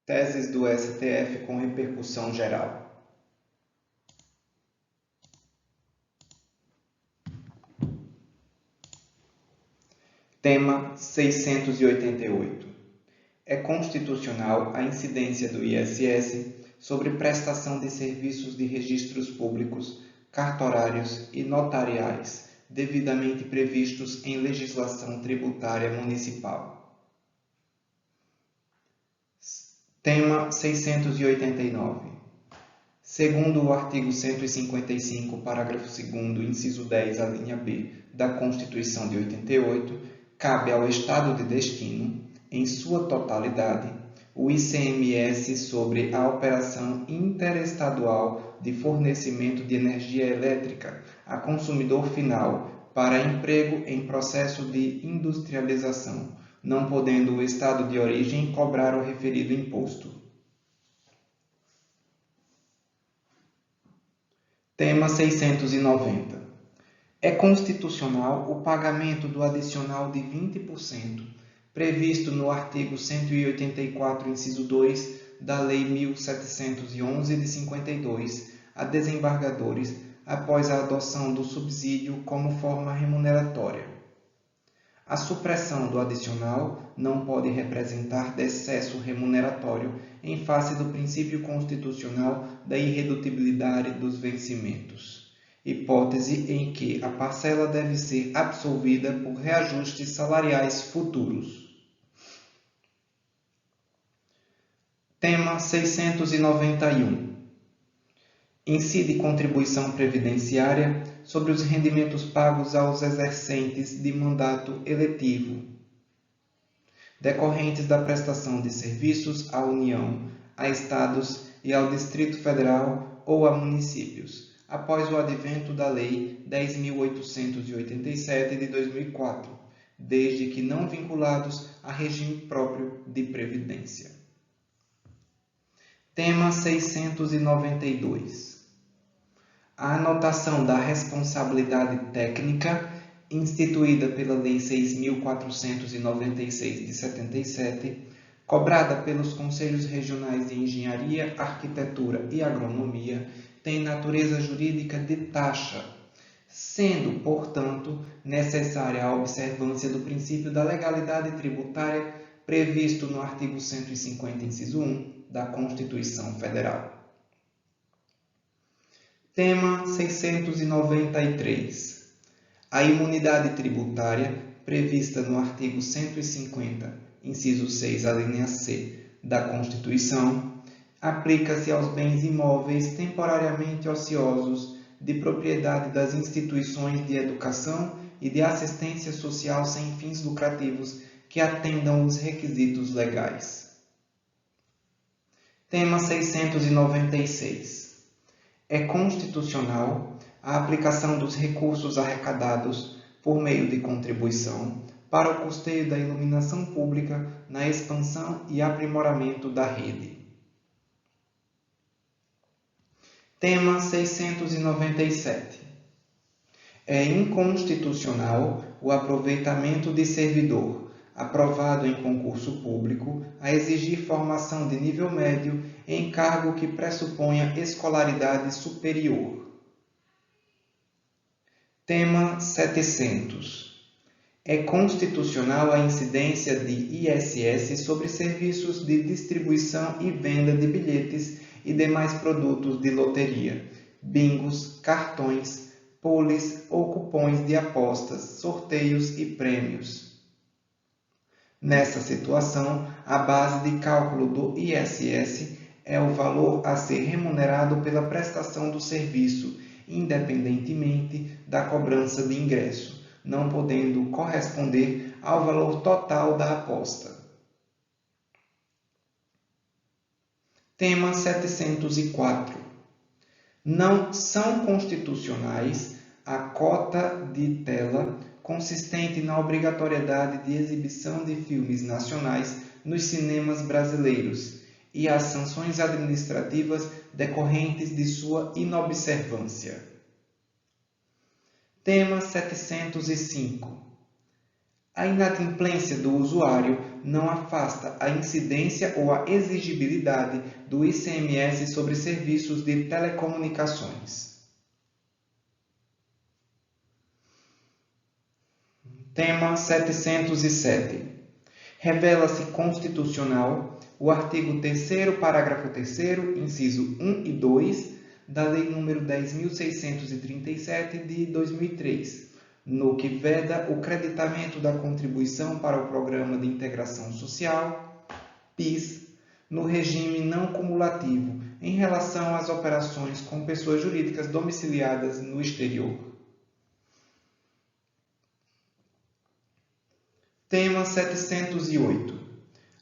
Teses do STF com repercussão geral. Tema 688. É constitucional a incidência do ISS sobre prestação de serviços de registros públicos, cartorários e notariais, devidamente previstos em legislação tributária municipal. Tema 689. Segundo o artigo 155, parágrafo 2º, inciso 10, a linha B da Constituição de 88, cabe ao Estado de destino, em sua totalidade, o ICMS sobre a operação interestadual de fornecimento de energia elétrica a consumidor final para emprego em processo de industrialização, não podendo o Estado de origem cobrar o referido imposto. Tema 690. É constitucional o pagamento do adicional de 20%, previsto no artigo 184, inciso 2, da Lei 1711 de 52, a desembargadores, após a adoção do subsídio como forma remuneratória. A supressão do adicional não pode representar decesso remuneratório em face do princípio constitucional da irredutibilidade dos vencimentos, hipótese em que a parcela deve ser absolvida por reajustes salariais futuros. Tema 691. Incide contribuição previdenciária sobre os rendimentos pagos aos exercentes de mandato eletivo, decorrentes da prestação de serviços à União, a Estados e ao Distrito Federal ou a municípios, após o advento da Lei 10.887 de 2004, desde que não vinculados a regime próprio de previdência. Tema 692. A anotação da responsabilidade técnica, instituída pela Lei 6.496 de 77, cobrada pelos Conselhos Regionais de Engenharia, Arquitetura e Agronomia, tem natureza jurídica de taxa, sendo, portanto, necessária a observância do princípio da legalidade tributária previsto no artigo 150, inciso 1, da Constituição Federal. Tema 693. A imunidade tributária, prevista no artigo 150, inciso 6, a linha C, da Constituição, aplica-se aos bens imóveis temporariamente ociosos de propriedade das instituições de educação e de assistência social sem fins lucrativos que atendam os requisitos legais. Tema 696. É constitucional a aplicação dos recursos arrecadados por meio de contribuição para o custeio da iluminação pública na expansão e aprimoramento da rede. Tema 697. É inconstitucional o aproveitamento de servidor aprovado em concurso público a exigir formação de nível médio em cargo que pressuponha escolaridade superior. Tema 700. É constitucional a incidência de ISS sobre serviços de distribuição e venda de bilhetes e demais produtos de loteria, bingos, cartões, poles ou cupons de apostas, sorteios e prêmios. Nessa situação, a base de cálculo do ISS é o valor a ser remunerado pela prestação do serviço, independentemente da cobrança de ingresso, não podendo corresponder ao valor total da aposta. Tema 704. Não são constitucionais a cota de tela consistente na obrigatoriedade de exibição de filmes nacionais nos cinemas brasileiros e as sanções administrativas decorrentes de sua inobservância. Tema 705. A inadimplência do usuário não afasta a incidência ou a exigibilidade do ICMS sobre serviços de telecomunicações. Tema 707. Revela-se constitucional o artigo 3º, parágrafo 3º, inciso 1 e 2, da Lei nº 10.637, de 2003, no que veda o creditamento da contribuição para o Programa de Integração Social, PIS, no regime não cumulativo, em relação às operações com pessoas jurídicas domiciliadas no exterior. Tema 708.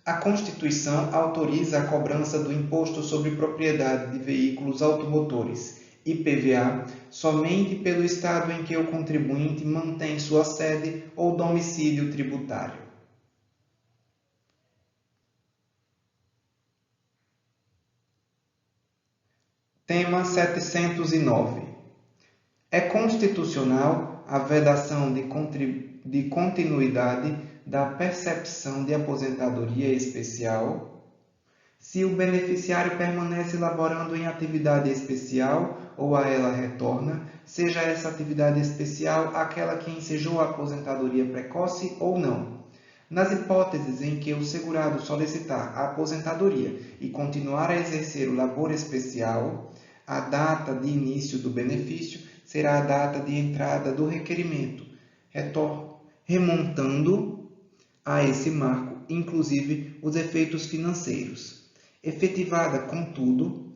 A Constituição autoriza a cobrança do Imposto sobre Propriedade de Veículos Automotores, IPVA, somente pelo Estado em que o contribuinte mantém sua sede ou domicílio tributário. Tema 709. É constitucional a vedação de continuidade da percepção de aposentadoria especial se o beneficiário permanece laborando em atividade especial ou a ela retorna, seja essa atividade especial aquela que ensejou a aposentadoria precoce ou não. Nas hipóteses em que o segurado solicitar a aposentadoria e continuar a exercer o labor especial, a data de início do benefício será a data de entrada do requerimento, remontando a esse marco, inclusive os efeitos financeiros. Efetivada, contudo,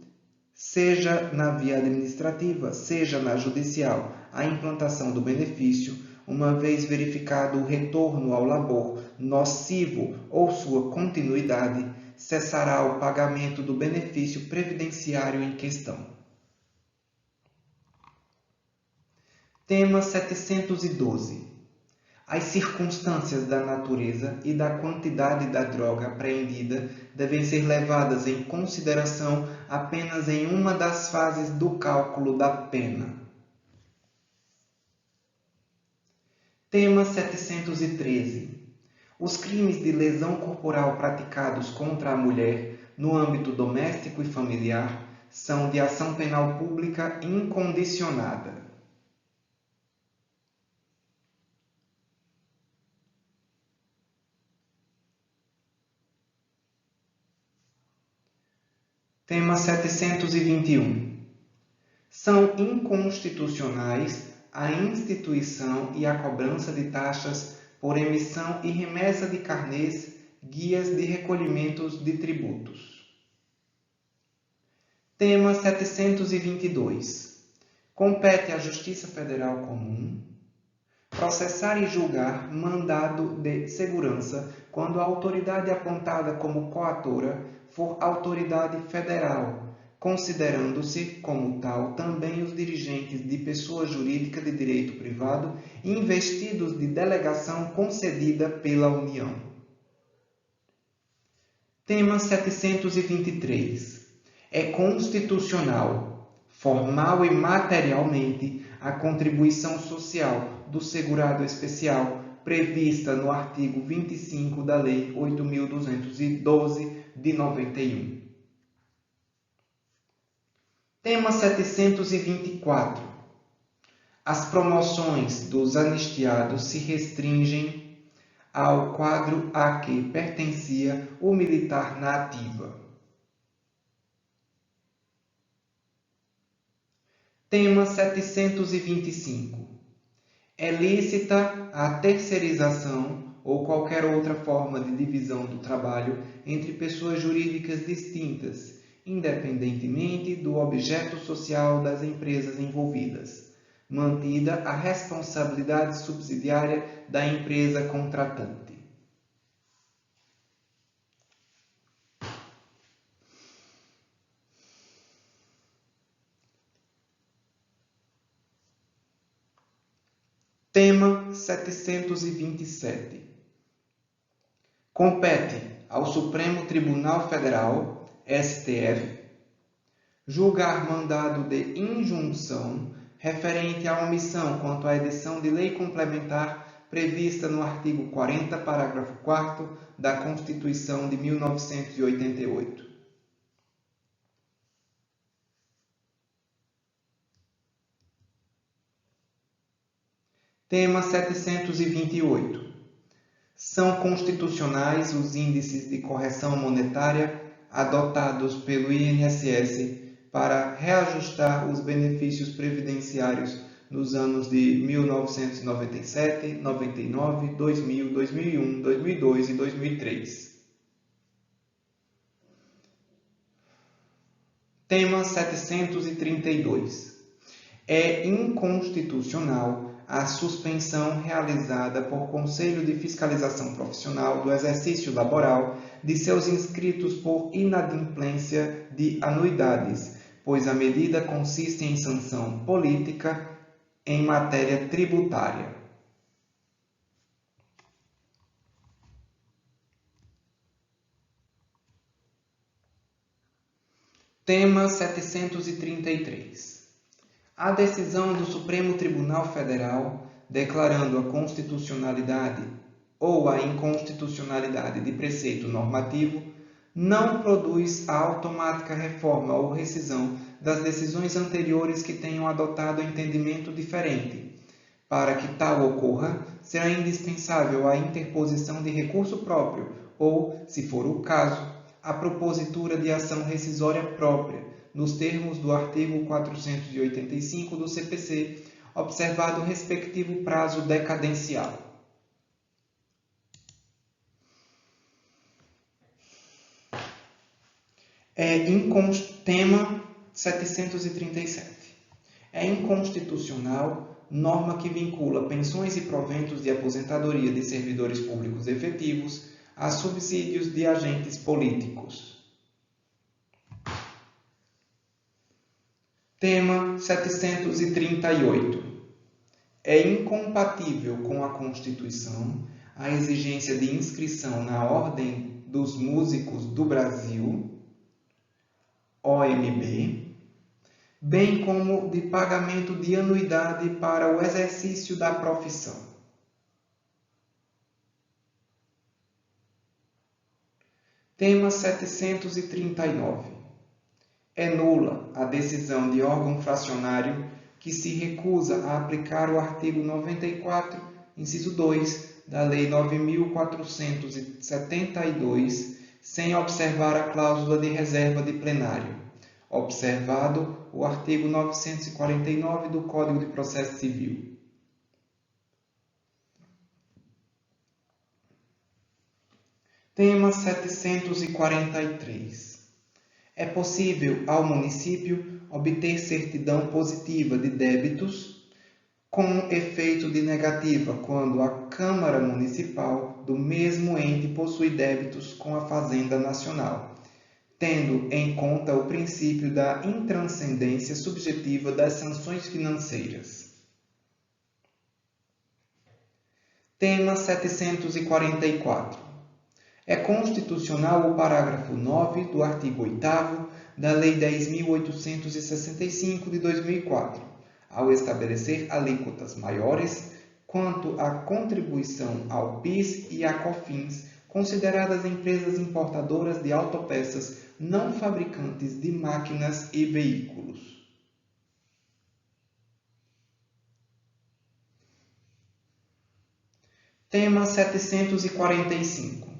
seja na via administrativa, seja na judicial, a implantação do benefício, uma vez verificado o retorno ao labor nocivo ou sua continuidade, cessará o pagamento do benefício previdenciário em questão. Tema 712. As circunstâncias da natureza e da quantidade da droga apreendida devem ser levadas em consideração apenas em uma das fases do cálculo da pena. Tema 713. Os crimes de lesão corporal praticados contra a mulher no âmbito doméstico e familiar são de ação penal pública incondicionada. Tema 721. São inconstitucionais a instituição e a cobrança de taxas por emissão e remessa de carnês, guias de recolhimentos de tributos. Tema 722. Compete à Justiça Federal Comum processar e julgar mandado de segurança quando a autoridade apontada como coatora for autoridade federal, considerando-se como tal também os dirigentes de pessoa jurídica de direito privado investidos de delegação concedida pela União. Tema 723. É constitucional, formal e materialmente, a contribuição social do segurado especial prevista no artigo 25 da Lei 8.212, de 91. Tema 724. As promoções dos anistiados se restringem ao quadro a que pertencia o militar na ativa. Tema 725. É lícita a terceirização ou qualquer outra forma de divisão do trabalho entre pessoas jurídicas distintas, independentemente do objeto social das empresas envolvidas, mantida a responsabilidade subsidiária da empresa contratante. Tema 727. Compete ao Supremo Tribunal Federal, STF, julgar mandado de injunção referente à omissão quanto à edição de lei complementar prevista no artigo 40, parágrafo 4º da Constituição de 1988. Tema 728. São constitucionais os índices de correção monetária adotados pelo INSS para reajustar os benefícios previdenciários nos anos de 1997, 99, 2000, 2001, 2002 e 2003. Tema 732. É inconstitucional a suspensão realizada por Conselho de Fiscalização Profissional do exercício laboral de seus inscritos por inadimplência de anuidades, pois a medida consiste em sanção política em matéria tributária. Tema 733. A decisão do Supremo Tribunal Federal declarando a constitucionalidade ou a inconstitucionalidade de preceito normativo não produz a automática reforma ou rescisão das decisões anteriores que tenham adotado entendimento diferente. Para que tal ocorra, será indispensável a interposição de recurso próprio ou, se for o caso, a propositura de ação rescisória própria, nos termos do artigo 485 do CPC, observado o respectivo prazo decadencial. Tema 737. É inconstitucional norma que vincula pensões e proventos de aposentadoria de servidores públicos efetivos a subsídios de agentes políticos. Tema 738. É incompatível com a Constituição a exigência de inscrição na Ordem dos Músicos do Brasil, OMB, bem como de pagamento de anuidade para o exercício da profissão. Tema 739. É nula a decisão de órgão fracionário que se recusa a aplicar o artigo 94, inciso 2, da Lei 9.472, sem observar a cláusula de reserva de plenário, observado o artigo 949 do Código de Processo Civil. Tema 743. É possível ao município obter certidão positiva de débitos com efeito de negativa quando a Câmara Municipal do mesmo ente possui débitos com a Fazenda Nacional, tendo em conta o princípio da intranscendência subjetiva das sanções financeiras. Tema 744. É constitucional o parágrafo 9 do artigo 8º da Lei 10.865 de 2004, ao estabelecer alíquotas maiores quanto à contribuição ao PIS e à COFINS, consideradas empresas importadoras de autopeças não fabricantes de máquinas e veículos. Tema 745.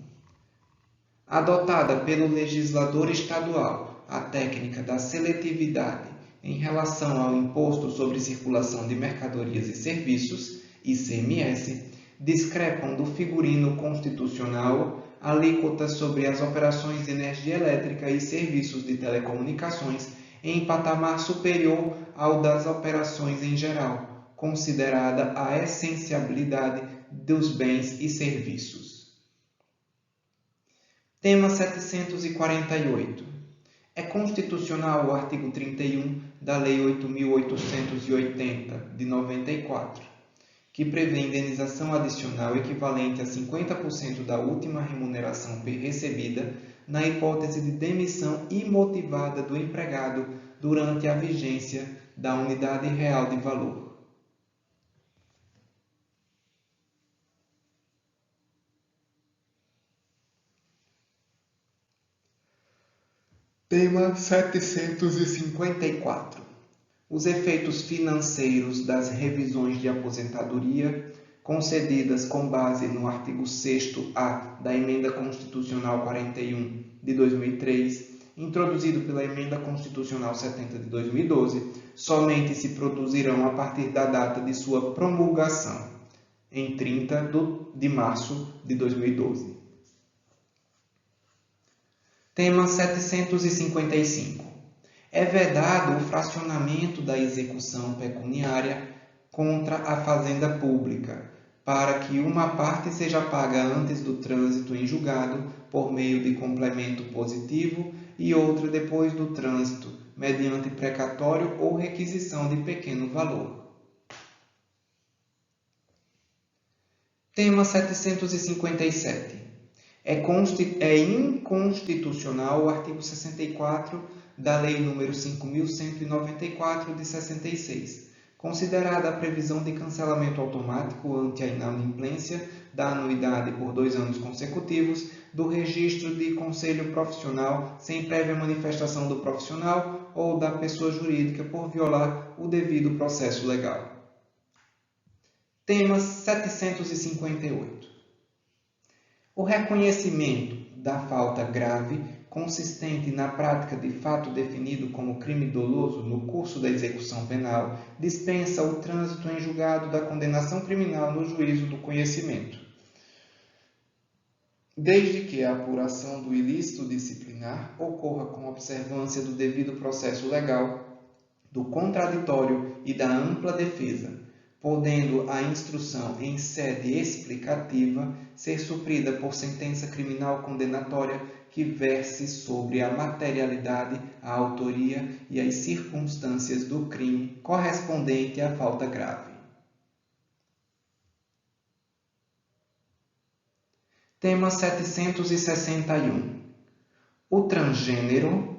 Adotada pelo legislador estadual a técnica da seletividade em relação ao Imposto sobre Circulação de Mercadorias e Serviços, ICMS, discrepam do figurino constitucional alíquotas sobre as operações de energia elétrica e serviços de telecomunicações em patamar superior ao das operações em geral, considerada a essencialidade dos bens e serviços. Tema 748. É constitucional o artigo 31 da Lei 8.880, de 94, que prevê indenização adicional equivalente a 50% da última remuneração recebida na hipótese de demissão imotivada do empregado durante a vigência da unidade real de valor. Tema 754. Os efeitos financeiros das revisões de aposentadoria concedidas com base no artigo 6º-A da Emenda Constitucional 41 de 2003, introduzido pela Emenda Constitucional 70 de 2012, somente se produzirão a partir da data de sua promulgação, em 30 de março de 2012. Tema 755. É vedado o fracionamento da execução pecuniária contra a fazenda pública, para que uma parte seja paga antes do trânsito em julgado, por meio de complemento positivo, e outra depois do trânsito, mediante precatório ou requisição de pequeno valor. Tema 757. É inconstitucional o artigo 64 da Lei nº 5.194 de 66, considerada a previsão de cancelamento automático ante a inadimplência da anuidade por 2 anos consecutivos do registro de conselho profissional sem prévia manifestação do profissional ou da pessoa jurídica por violar o devido processo legal. Tema 758. O reconhecimento da falta grave consistente na prática de fato definido como crime doloso no curso da execução penal dispensa o trânsito em julgado da condenação criminal no juízo do conhecimento, desde que a apuração do ilícito disciplinar ocorra com observância do devido processo legal, do contraditório e da ampla defesa, podendo a instrução em sede explicativa ser suprida por sentença criminal condenatória que verse sobre a materialidade, a autoria e as circunstâncias do crime correspondente à falta grave. Tema 761. O transgênero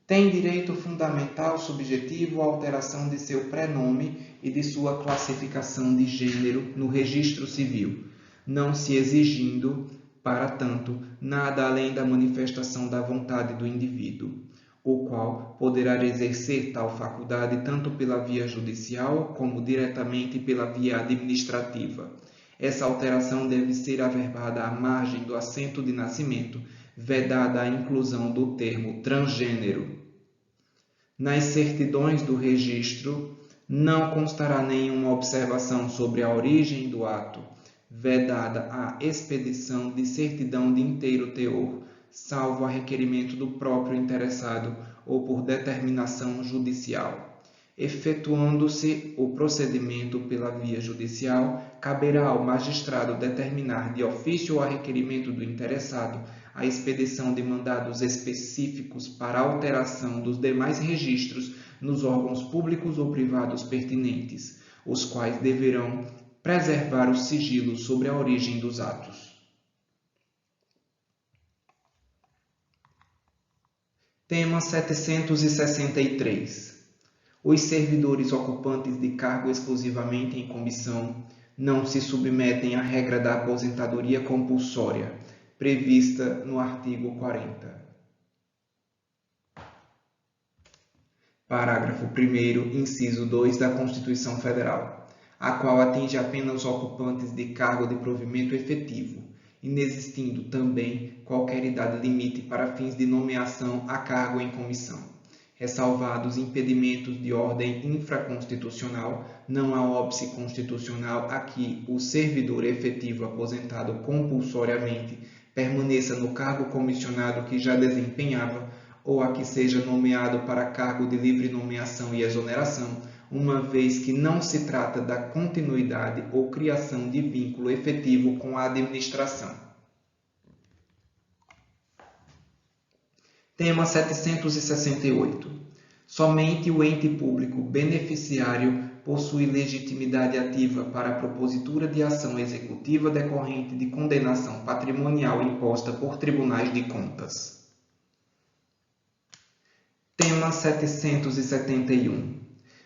tem direito fundamental subjetivo à alteração de seu prenome e de sua classificação de gênero no registro civil, não se exigindo, para tanto, nada além da manifestação da vontade do indivíduo, o qual poderá exercer tal faculdade tanto pela via judicial como diretamente pela via administrativa. Essa alteração deve ser averbada à margem do assento de nascimento, vedada a inclusão do termo transgênero. Nas certidões do registro, não constará nenhuma observação sobre a origem do ato, vedada a expedição de certidão de inteiro teor, salvo a requerimento do próprio interessado ou por determinação judicial. Efetuando-se o procedimento pela via judicial, caberá ao magistrado determinar de ofício ou a requerimento do interessado a expedição de mandados específicos para alteração dos demais registros nos órgãos públicos ou privados pertinentes, os quais deverão preservar o sigilo sobre a origem dos atos. Tema 763. Os servidores ocupantes de cargo exclusivamente em comissão não se submetem à regra da aposentadoria compulsória, prevista no artigo 40. Parágrafo 1º, inciso 2 da Constituição Federal, a qual atinge apenas os ocupantes de cargo de provimento efetivo, inexistindo também qualquer idade limite para fins de nomeação a cargo em comissão. Ressalvados impedimentos de ordem infraconstitucional, não há óbice constitucional a que o servidor efetivo aposentado compulsoriamente permaneça no cargo comissionado que já desempenhava ou a que seja nomeado para cargo de livre nomeação e exoneração, uma vez que não se trata da continuidade ou criação de vínculo efetivo com a administração. Tema 768. Somente o ente público beneficiário possui legitimidade ativa para a propositura de ação executiva decorrente de condenação patrimonial imposta por tribunais de contas. Tema 771.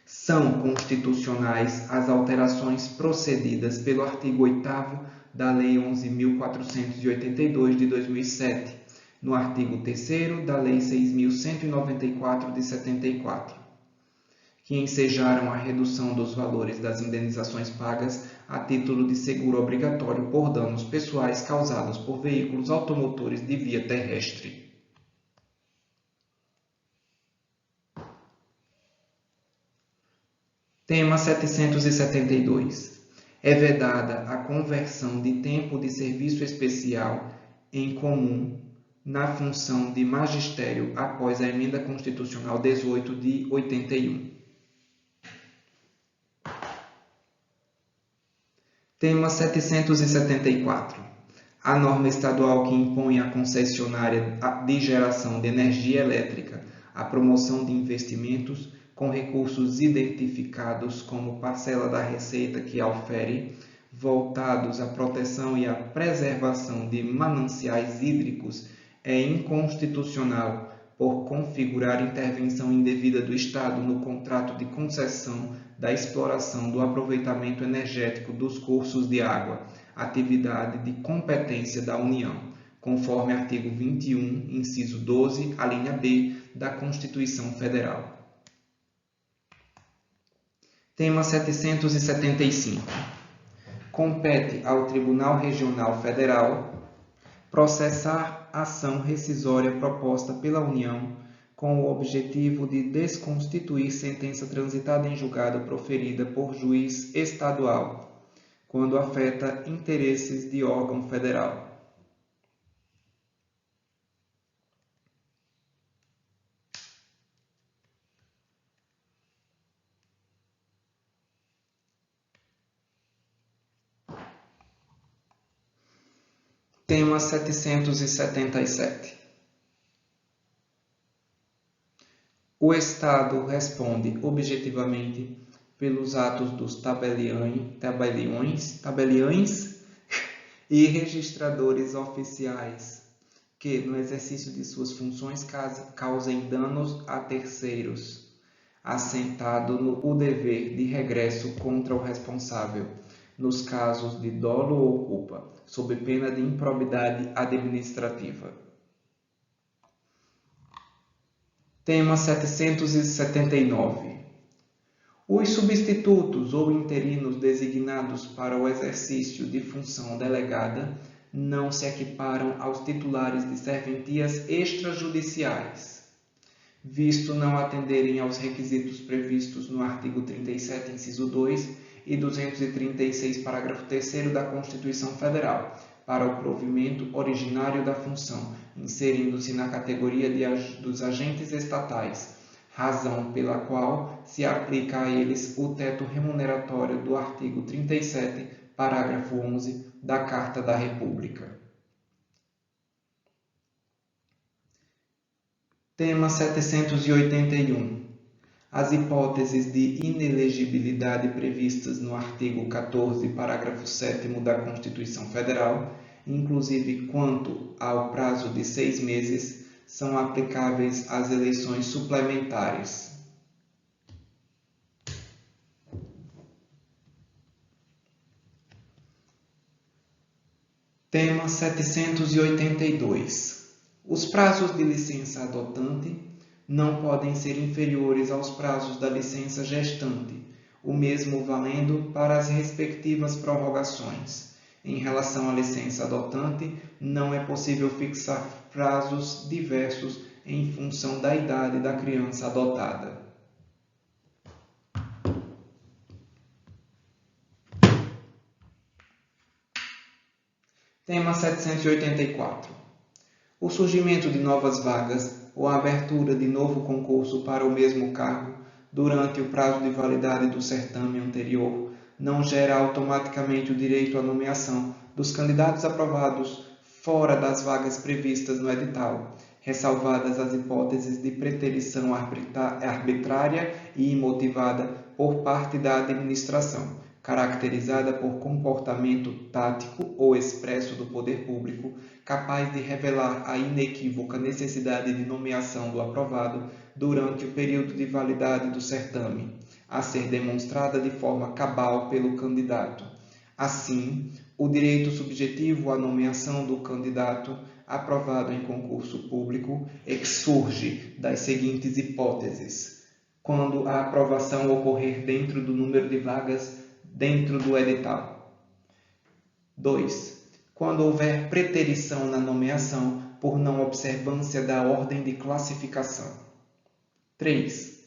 São constitucionais as alterações procedidas pelo artigo 8º da Lei 11.482 de 2007, no artigo 3º da Lei 6.194 de 74, que ensejaram a redução dos valores das indenizações pagas a título de seguro obrigatório por danos pessoais causados por veículos automotores de via terrestre. Tema 772. É vedada a conversão de tempo de serviço especial em comum na função de magistério após a Emenda Constitucional 18 de 81. Tema 774. A norma estadual que impõe à concessionária de geração de energia elétrica a promoção de investimentos com recursos identificados como parcela da receita que aufere, voltados à proteção e à preservação de mananciais hídricos, é inconstitucional por configurar intervenção indevida do Estado no contrato de concessão da exploração do aproveitamento energético dos cursos de água, atividade de competência da União, conforme artigo 21, inciso 12, a linha B da Constituição Federal. Tema 775. Compete ao Tribunal Regional Federal processar ação rescisória proposta pela União com o objetivo de desconstituir sentença transitada em julgado proferida por juiz estadual, quando afeta interesses de órgão federal. Tema 777. O Estado responde objetivamente pelos atos dos tabeliões e registradores oficiais que, no exercício de suas funções, causem danos a terceiros, assentado no dever de regresso contra o responsável, nos casos de dolo ou culpa, sob pena de improbidade administrativa. Tema 779. Os substitutos ou interinos designados para o exercício de função delegada não se equiparam aos titulares de serventias extrajudiciais, visto não atenderem aos requisitos previstos no artigo 37, inciso 2 e 236, parágrafo 3º da Constituição Federal, para o provimento originário da função, inserindo-se na categoria dos agentes estatais, razão pela qual se aplica a eles o teto remuneratório do artigo 37, parágrafo 11 da Carta da República. Tema 781. As hipóteses de inelegibilidade previstas no artigo 14, parágrafo 7º da Constituição Federal, inclusive quanto ao prazo de 6 meses, são aplicáveis às eleições suplementares. Tema 782. Os prazos de licença adotante não podem ser inferiores aos prazos da licença gestante, o mesmo valendo para as respectivas prorrogações. Em relação à licença adotante, não é possível fixar prazos diversos em função da idade da criança adotada. Tema 784. O surgimento de novas vagas ou a abertura de novo concurso para o mesmo cargo durante o prazo de validade do certame anterior não gera automaticamente o direito à nomeação dos candidatos aprovados fora das vagas previstas no edital, ressalvadas as hipóteses de preterição arbitrária e imotivada por parte da administração, caracterizada por comportamento tático ou expresso do poder público, capaz de revelar a inequívoca necessidade de nomeação do aprovado durante o período de validade do certame, a ser demonstrada de forma cabal pelo candidato. Assim, o direito subjetivo à nomeação do candidato aprovado em concurso público surge das seguintes hipóteses: quando a aprovação ocorrer dentro do número de vagas dentro do edital. 2. Quando houver preterição na nomeação por não observância da ordem de classificação. 3.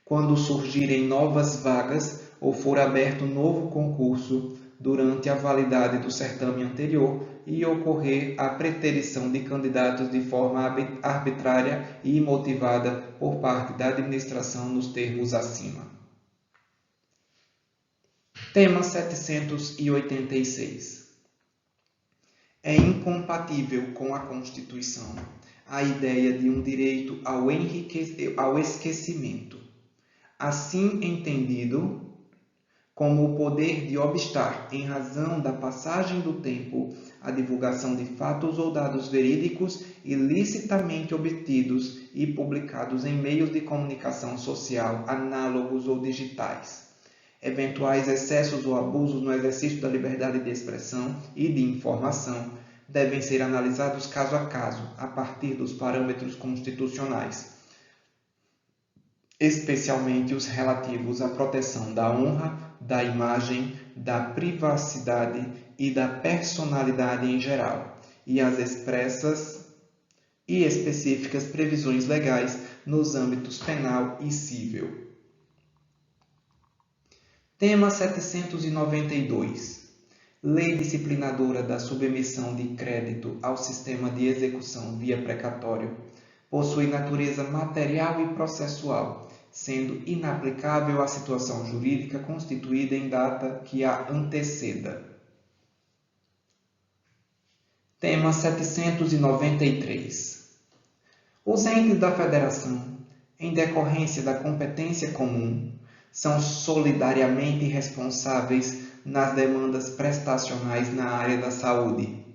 Quando surgirem novas vagas ou for aberto novo concurso durante a validade do certame anterior e ocorrer a preterição de candidatos de forma arbitrária e imotivada por parte da administração nos termos acima. Tema 786. É incompatível com a Constituição a ideia de um direito ao esquecimento, assim entendido como o poder de obstar, em razão da passagem do tempo, a divulgação de fatos ou dados verídicos ilicitamente obtidos e publicados em meios de comunicação social análogos ou digitais. Eventuais excessos ou abusos no exercício da liberdade de expressão e de informação devem ser analisados caso a caso, a partir dos parâmetros constitucionais, especialmente os relativos à proteção da honra, da imagem, da privacidade e da personalidade em geral, e as expressas e específicas previsões legais nos âmbitos penal e civil. Tema 792. Lei disciplinadora da submissão de crédito ao sistema de execução via precatório possui natureza material e processual, sendo inaplicável à situação jurídica constituída em data que a anteceda. Tema 793. Os entes da Federação, em decorrência da competência comum, são solidariamente responsáveis nas demandas prestacionais na área da saúde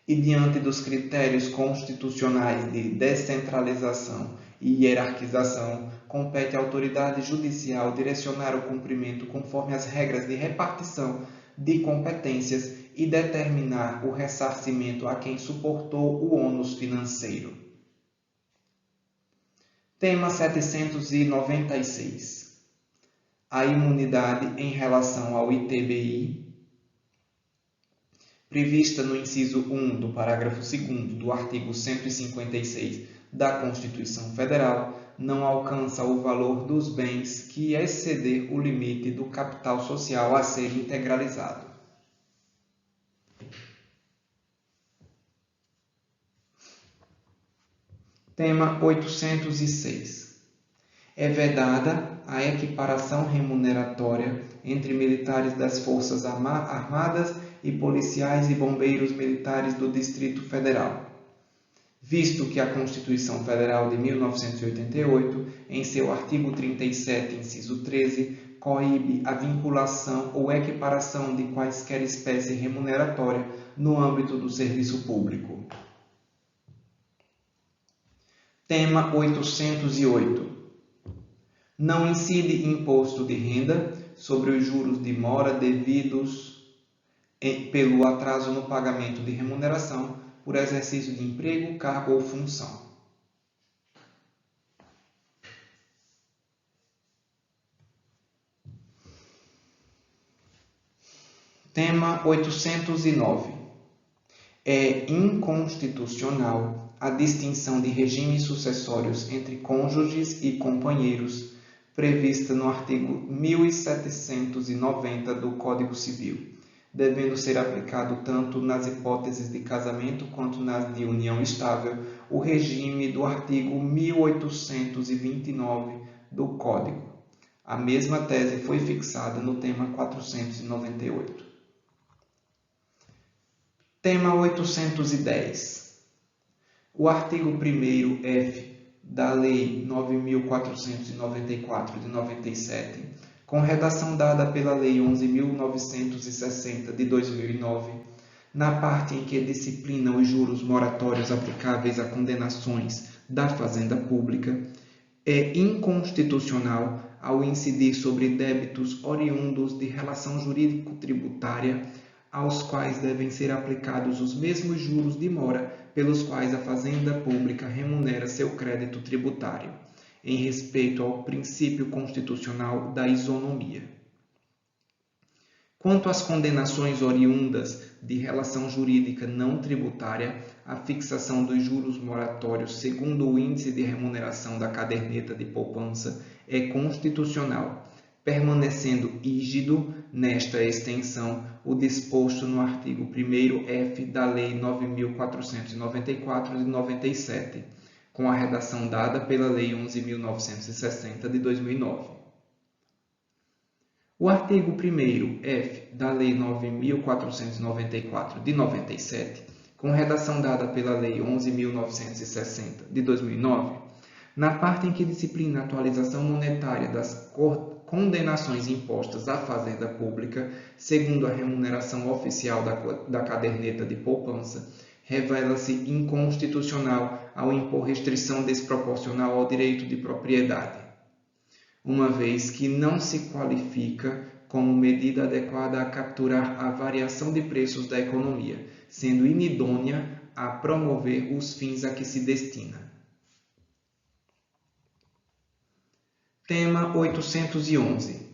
e, diante dos critérios constitucionais de descentralização e hierarquização, compete à autoridade judicial direcionar o cumprimento conforme as regras de repartição de competências e determinar o ressarcimento a quem suportou o ônus financeiro. Tema 796. A imunidade em relação ao ITBI, prevista no inciso 1 do parágrafo 2º do artigo 156 da Constituição Federal, não alcança o valor dos bens que exceder o limite do capital social a ser integralizado. Tema 806. É vedada a equiparação remuneratória entre militares das Forças Armadas e policiais e bombeiros militares do Distrito Federal, visto que a Constituição Federal de 1988, em seu artigo 37, inciso 13, coíbe a vinculação ou equiparação de quaisquer espécie remuneratória no âmbito do serviço público. Tema 808. Não incide imposto de renda sobre os juros de mora devidos pelo atraso no pagamento de remuneração por exercício de emprego, cargo ou função. Tema 809. É inconstitucional a distinção de regimes sucessórios entre cônjuges e companheiros prevista no artigo 1790 do Código Civil, devendo ser aplicado tanto nas hipóteses de casamento quanto nas de união estável o regime do artigo 1829 do Código. A mesma tese foi fixada no tema 498. Tema 810. O artigo 1º-F da Lei 9.494 de 97, com redação dada pela Lei 11.960 de 2009, na parte em que disciplina os juros moratórios aplicáveis a condenações da Fazenda Pública, é inconstitucional ao incidir sobre débitos oriundos de relação jurídico-tributária aos quais devem ser aplicados os mesmos juros de mora pelos quais a Fazenda Pública remunera seu crédito tributário, em respeito ao princípio constitucional da isonomia. Quanto às condenações oriundas de relação jurídica não tributária, a fixação dos juros moratórios segundo o índice de remuneração da caderneta de poupança é constitucional, permanecendo rígido nesta extensão o disposto no artigo 1º-F da Lei 9.494 de 97, com a redação dada pela Lei 11.960 de 2009. O artigo 1º-F da Lei 9.494 de 97, com redação dada pela Lei 11.960 de 2009, na parte em que disciplina a atualização monetária das condenações impostas à Fazenda Pública, segundo a remuneração oficial da caderneta de poupança, revela-se inconstitucional ao impor restrição desproporcional ao direito de propriedade, uma vez que não se qualifica como medida adequada a capturar a variação de preços da economia, sendo inidônea a promover os fins a que se destina. Tema 811.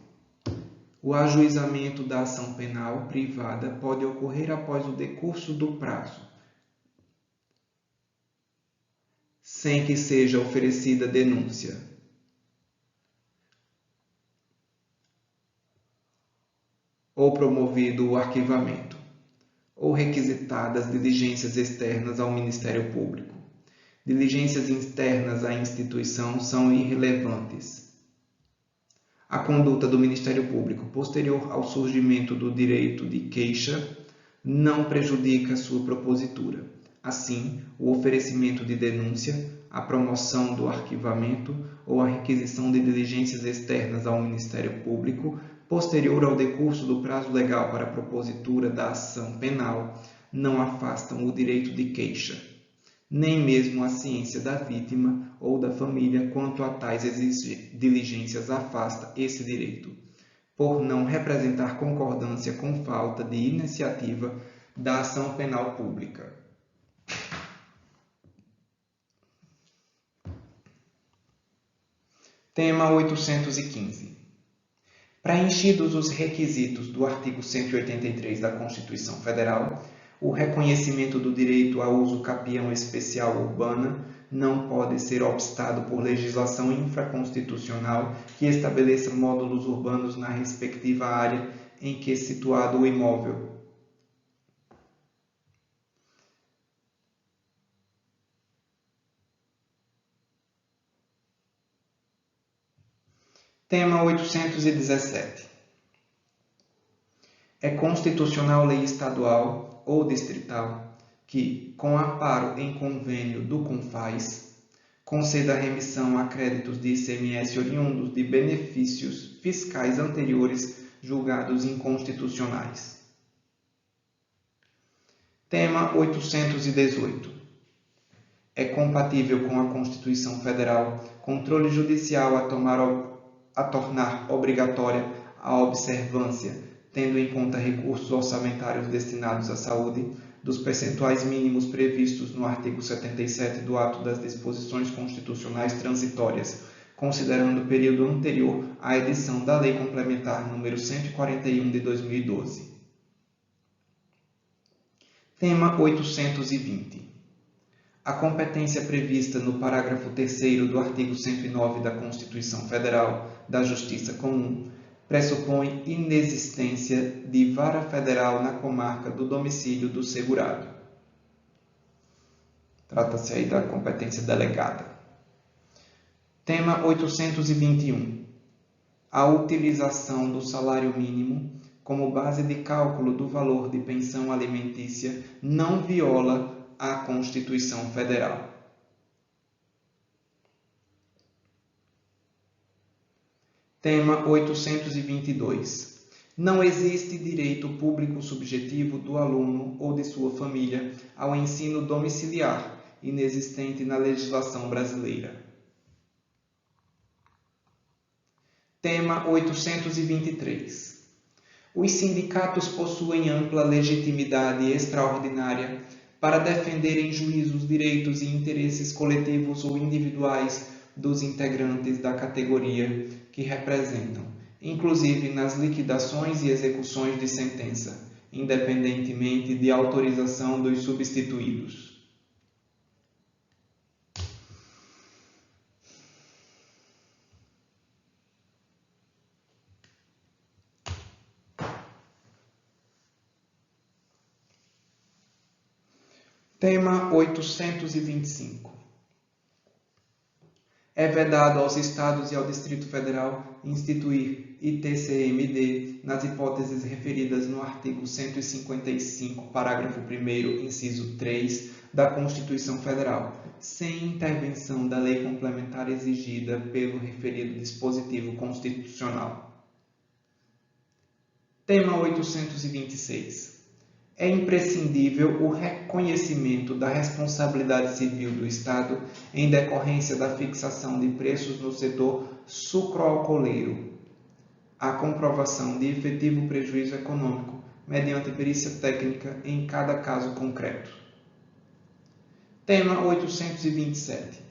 O ajuizamento da ação penal privada pode ocorrer após o decurso do prazo, sem que seja oferecida denúncia, ou promovido o arquivamento, ou requisitadas diligências externas ao Ministério Público. Diligências internas à instituição são irrelevantes. A conduta do Ministério Público posterior ao surgimento do direito de queixa não prejudica sua propositura. Assim, o oferecimento de denúncia, a promoção do arquivamento ou a requisição de diligências externas ao Ministério Público posterior ao decurso do prazo legal para a propositura da ação penal não afastam o direito de queixa, nem mesmo a ciência da vítima ou da família quanto a tais diligências afasta esse direito, por não representar concordância com falta de iniciativa da ação penal pública. Tema 815. Preenchidos os requisitos do artigo 183 da Constituição Federal, o reconhecimento do direito a uso capião especial urbana não pode ser obstado por legislação infraconstitucional que estabeleça módulos urbanos na respectiva área em que é situado o imóvel. Tema 817. É constitucional lei estadual ou distrital que, com amparo em convênio do CONFAS, conceda remissão a créditos de ICMS oriundos de benefícios fiscais anteriores julgados inconstitucionais. Tema 818. É compatível com a Constituição Federal controle judicial a tornar obrigatória a observância, tendo em conta recursos orçamentários destinados à saúde, dos percentuais mínimos previstos no artigo 77 do Ato das Disposições Constitucionais Transitórias, considerando o período anterior à edição da Lei Complementar nº 141 de 2012. Tema 820. A competência prevista no parágrafo 3º do artigo 109 da Constituição Federal da Justiça Comum pressupõe inexistência de vara federal na comarca do domicílio do segurado. Trata-se aí da competência delegada. Tema 821. A utilização do salário mínimo como base de cálculo do valor de pensão alimentícia não viola a Constituição Federal. Tema 822. Não existe direito público subjetivo do aluno ou de sua família ao ensino domiciliar, inexistente na legislação brasileira. Tema 823. Os sindicatos possuem ampla legitimidade extraordinária para defender em juízo os direitos e interesses coletivos ou individuais dos integrantes da categoria que representam, inclusive nas liquidações e execuções de sentença, independentemente de autorização dos substituídos. Tema 825. É vedado aos Estados e ao Distrito Federal instituir ITCMD nas hipóteses referidas no artigo 155, parágrafo 1º, inciso 3 da Constituição Federal, sem intervenção da lei complementar exigida pelo referido dispositivo constitucional. Tema 826. É imprescindível o reconhecimento da responsabilidade civil do Estado em decorrência da fixação de preços no setor sucroalcooleiro, a comprovação de efetivo prejuízo econômico mediante perícia técnica em cada caso concreto. Tema 827.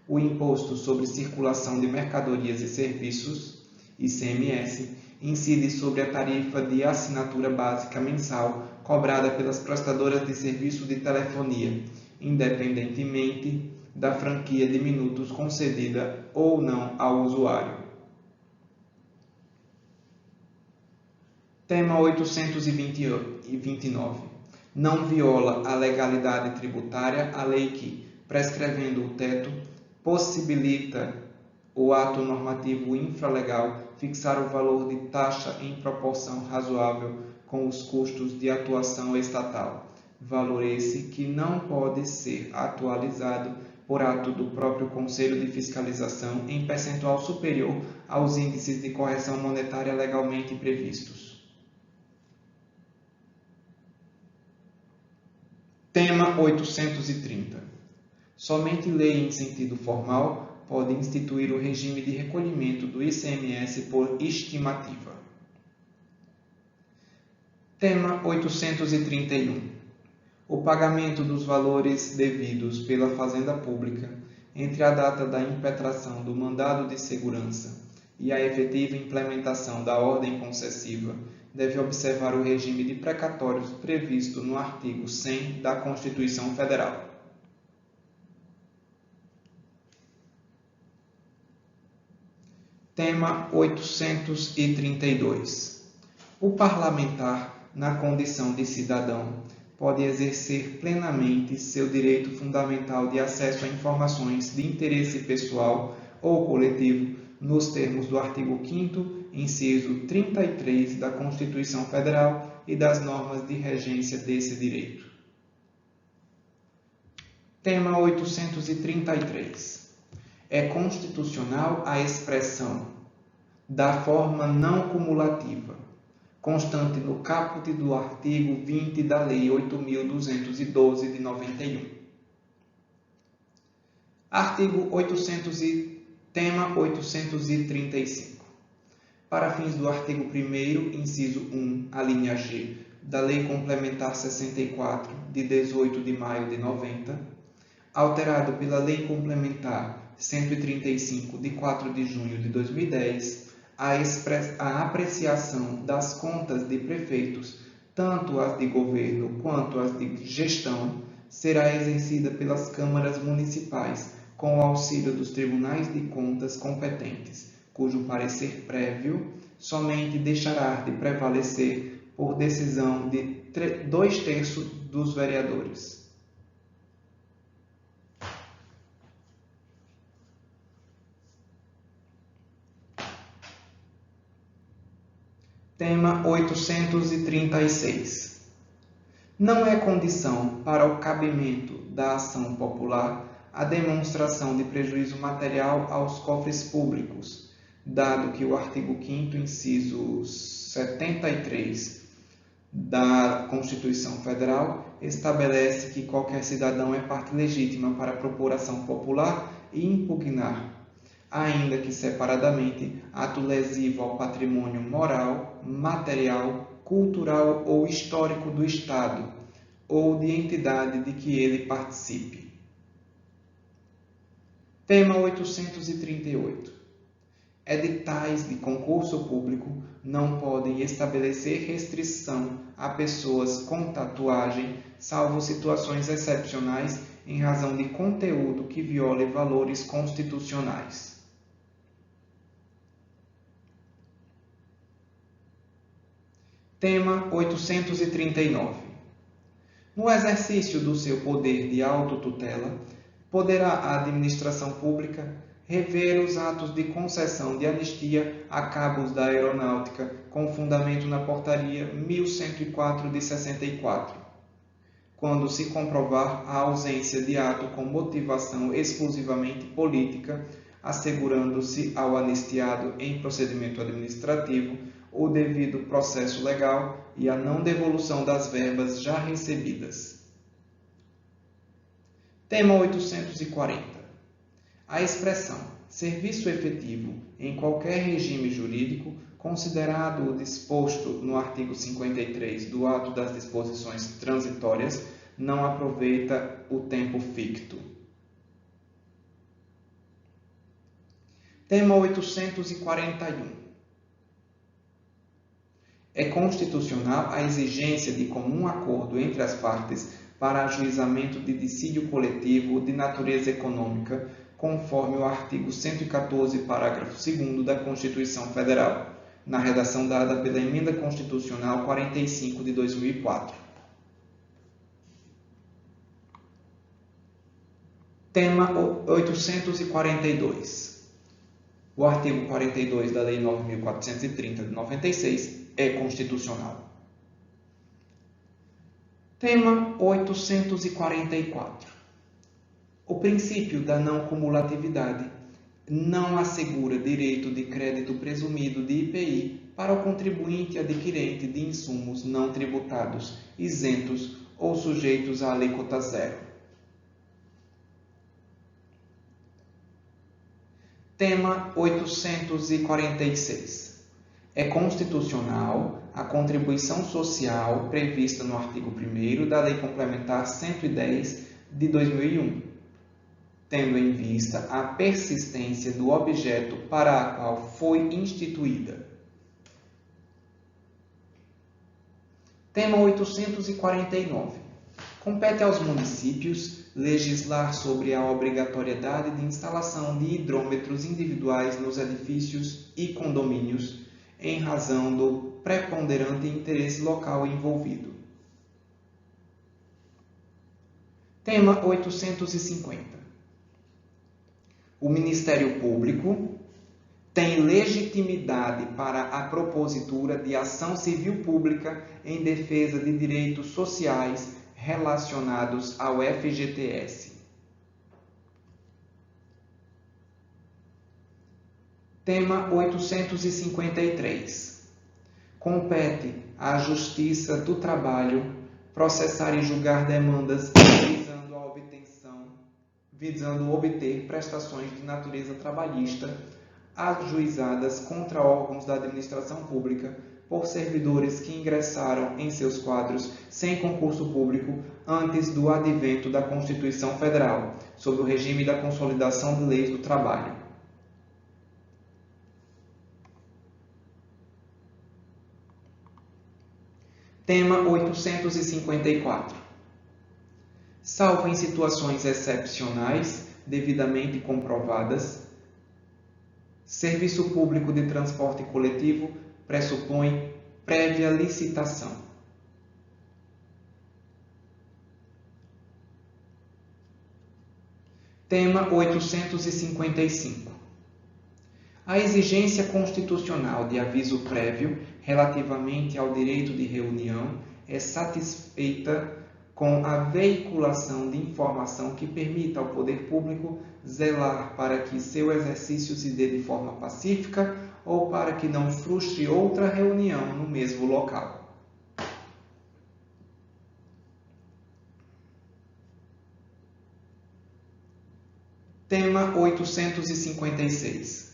O Imposto sobre Circulação de Mercadorias e Serviços, ICMS, incide sobre a tarifa de assinatura básica mensal cobrada pelas prestadoras de serviço de telefonia, independentemente da franquia de minutos concedida ou não ao usuário. Tema 829. Não viola a legalidade tributária a lei que, prescrevendo o teto, possibilita o ato normativo infralegal fixar o valor de taxa em proporção razoável com os custos de atuação estatal, valor esse que não pode ser atualizado por ato do próprio Conselho de Fiscalização em percentual superior aos índices de correção monetária legalmente previstos. Tema 830. Somente lei em sentido formal pode instituir o regime de recolhimento do ICMS por estimativa. Tema 831. O pagamento dos valores devidos pela Fazenda Pública entre a data da impetração do mandado de segurança e a efetiva implementação da ordem concessiva deve observar o regime de precatórios previsto no artigo 100 da Constituição Federal. Tema 832. O parlamentar, na condição de cidadão, pode exercer plenamente seu direito fundamental de acesso a informações de interesse pessoal ou coletivo nos termos do artigo 5º, inciso 33 da Constituição Federal e das normas de regência desse direito. Tema 833. É constitucional a expressão da forma não cumulativa, constante no caput do artigo 20 da Lei 8.212 de 91. Tema 835. Para fins do artigo 1º, inciso 1, a linha G, da Lei Complementar 64, de 18 de maio de 90, alterado pela Lei Complementar 135, de 4 de junho de 2010, a apreciação das contas de prefeitos, tanto as de governo quanto as de gestão, será exercida pelas câmaras municipais, com o auxílio dos tribunais de contas competentes, cujo parecer prévio somente deixará de prevalecer por decisão de 2/3 dos vereadores. Tema 836. Não é condição para o cabimento da ação popular a demonstração de prejuízo material aos cofres públicos, dado que o artigo 5º, inciso 73 da Constituição Federal estabelece que qualquer cidadão é parte legítima para propor ação popular e impugnar, ainda que separadamente, ato lesivo ao patrimônio moral, material, cultural ou histórico do Estado, ou de entidade de que ele participe. Tema 838. Editais de concurso público não podem estabelecer restrição a pessoas com tatuagem, salvo situações excepcionais em razão de conteúdo que viole valores constitucionais. Tema 839. No exercício do seu poder de autotutela, poderá a administração pública rever os atos de concessão de anistia a cabos da Aeronáutica com fundamento na Portaria 1104 de 64, quando se comprovar a ausência de ato com motivação exclusivamente política, assegurando-se ao anistiado em procedimento administrativo o devido processo legal e a não devolução das verbas já recebidas. Tema 840. A expressão serviço efetivo em qualquer regime jurídico, considerado o disposto no artigo 53 do Ato das Disposições Transitórias, não aproveita o tempo ficto. Tema 841. É constitucional a exigência de comum acordo entre as partes para ajuizamento de dissídio coletivo de natureza econômica, conforme o artigo 114, parágrafo 2º da Constituição Federal, na redação dada pela Emenda Constitucional 45 de 2004. Tema 842. O artigo 42 da Lei 9.430 de 96 é constitucional. Tema 844. O princípio da não cumulatividade não assegura direito de crédito presumido de IPI para o contribuinte adquirente de insumos não tributados, isentos ou sujeitos à alíquota zero. Tema 846. É constitucional a contribuição social prevista no artigo 1º da Lei Complementar 110 de 2001, tendo em vista a persistência do objeto para a qual foi instituída. Tema 849. Compete aos municípios legislar sobre a obrigatoriedade de instalação de hidrômetros individuais nos edifícios e condomínios, em razão do preponderante interesse local envolvido. Tema 850. O Ministério Público tem legitimidade para a propositura de ação civil pública em defesa de direitos sociais relacionados ao FGTS. Tema 853. Compete à Justiça do Trabalho processar e julgar demandas visando obter prestações de natureza trabalhista ajuizadas contra órgãos da administração pública por servidores que ingressaram em seus quadros sem concurso público antes do advento da Constituição Federal, sob o regime da Consolidação de Leis do Trabalho. Tema 854. Salvo em situações excepcionais, devidamente comprovadas, serviço público de transporte coletivo pressupõe prévia licitação. Tema 855. A exigência constitucional de aviso prévio relativamente ao direito de reunião é satisfeita com a veiculação de informação que permita ao poder público zelar para que seu exercício se dê de forma pacífica ou para que não frustre outra reunião no mesmo local. Tema 856.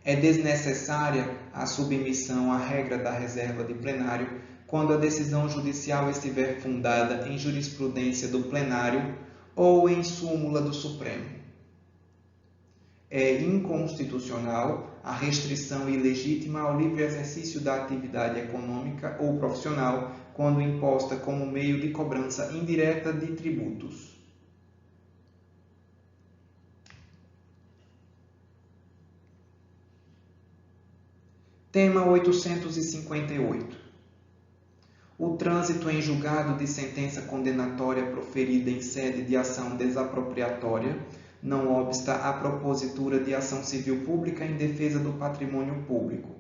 É desnecessária a submissão à regra da reserva de plenário quando a decisão judicial estiver fundada em jurisprudência do plenário ou em súmula do Supremo. É inconstitucional a restrição ilegítima ao livre exercício da atividade econômica ou profissional quando imposta como meio de cobrança indireta de tributos. Tema 858. O trânsito em julgado de sentença condenatória proferida em sede de ação desapropriatória, não obsta a propositura de ação civil pública em defesa do patrimônio público,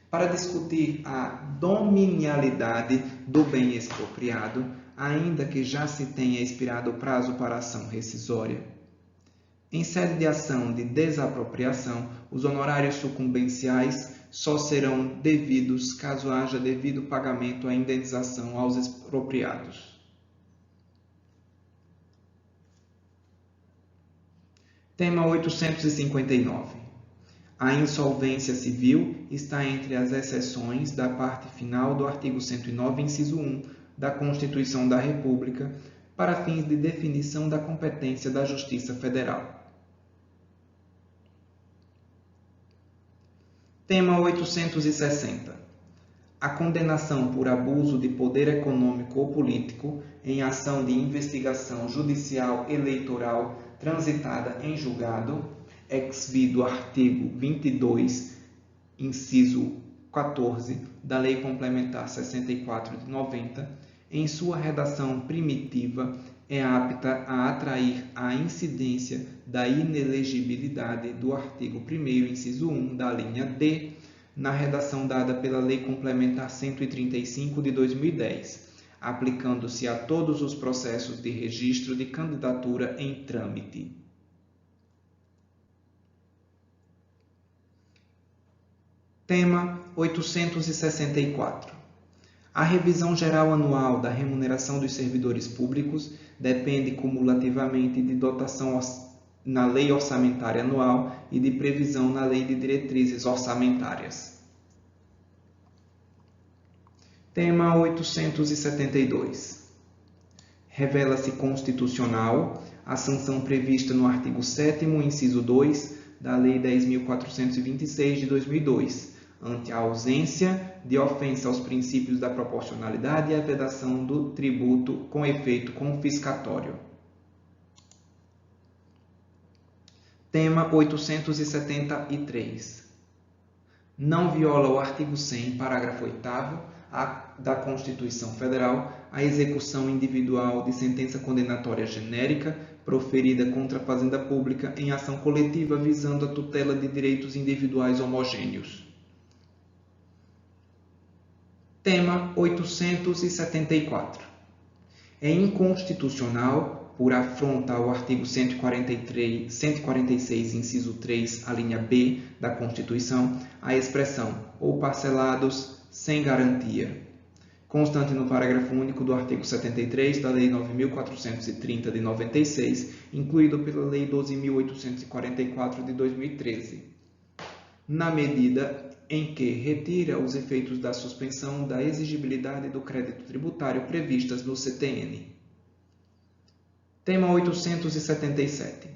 para discutir a dominialidade do bem expropriado, ainda que já se tenha expirado o prazo para ação rescisória. Em sede de ação de desapropriação, os honorários sucumbenciais só serão devidos caso haja devido pagamento à indenização aos expropriados. Tema 859. A insolvência civil está entre as exceções da parte final do artigo 109, inciso 1 da Constituição da República, para fins de definição da competência da Justiça Federal. Tema 860. A condenação por abuso de poder econômico ou político em ação de investigação judicial eleitoral transitada em julgado, ex-vido artigo 22, inciso 14 da Lei Complementar 64 de 90, em sua redação primitiva, é apta a atrair a incidência da inelegibilidade do artigo 1º, inciso 1 da linha D, na redação dada pela Lei Complementar 135 de 2010, aplicando-se a todos os processos de registro de candidatura em trâmite. Tema 864. A revisão geral anual da remuneração dos servidores públicos depende cumulativamente de dotação na Lei Orçamentária Anual e de previsão na Lei de Diretrizes Orçamentárias. Tema 872. Revela-se constitucional a sanção prevista no artigo 7º, inciso 2, da Lei 10.426 de 2002, ante a ausência de ofensa aos princípios da proporcionalidade e a vedação do tributo com efeito confiscatório. Tema 873. Não viola o artigo 100, parágrafo 8º da Constituição Federal a execução individual de sentença condenatória genérica proferida contra a fazenda pública em ação coletiva visando a tutela de direitos individuais homogêneos. Tema 874. É inconstitucional, por afronta ao artigo 146, inciso 3, a linha B da Constituição, a expressão ou parcelados sem garantia, constante no parágrafo único do artigo 73 da Lei 9.430 de 96, incluído pela Lei 12.844 de 2013, na medida em que retira os efeitos da suspensão da exigibilidade do crédito tributário previstas no CTN. Tema 877.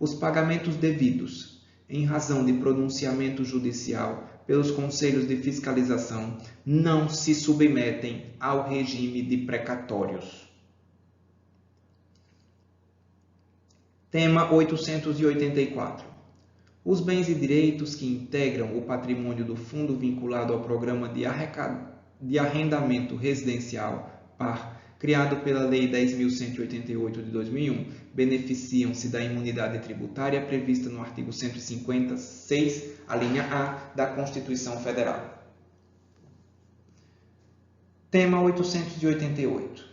Os pagamentos devidos, em razão de pronunciamento judicial pelos conselhos de fiscalização, não se submetem ao regime de precatórios. Tema 884. Os bens e direitos que integram o patrimônio do fundo vinculado ao Programa de Arrendamento Residencial, PAR, criado pela Lei 10.188 de 2001, beneficiam-se da imunidade tributária prevista no artigo 156, a linha A, da Constituição Federal. Tema 888.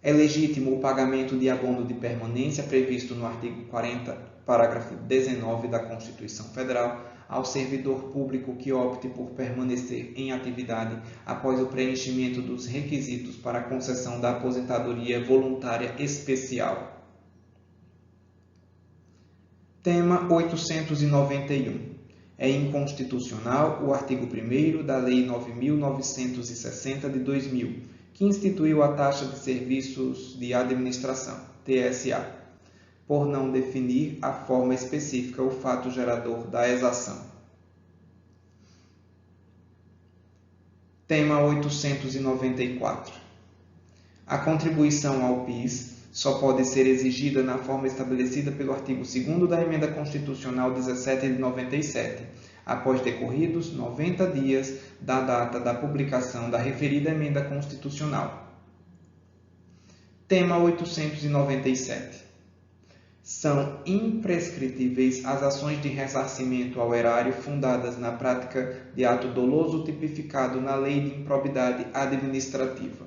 É legítimo o pagamento de abono de permanência previsto no artigo 40, parágrafo 19 da Constituição Federal ao servidor público que opte por permanecer em atividade após o preenchimento dos requisitos para a concessão da aposentadoria voluntária especial. Tema 891. É inconstitucional o artigo 1º da Lei 9.960 de 2000, que instituiu a Taxa de Serviços de Administração, TSA, por não definir a forma específica o fato gerador da exação. Tema 894. A contribuição ao PIS só pode ser exigida na forma estabelecida pelo artigo 2º da Emenda Constitucional 17 de 97, após decorridos 90 dias da data da publicação da referida Emenda Constitucional. Tema 897. São imprescritíveis as ações de ressarcimento ao erário fundadas na prática de ato doloso tipificado na Lei de Improbidade Administrativa.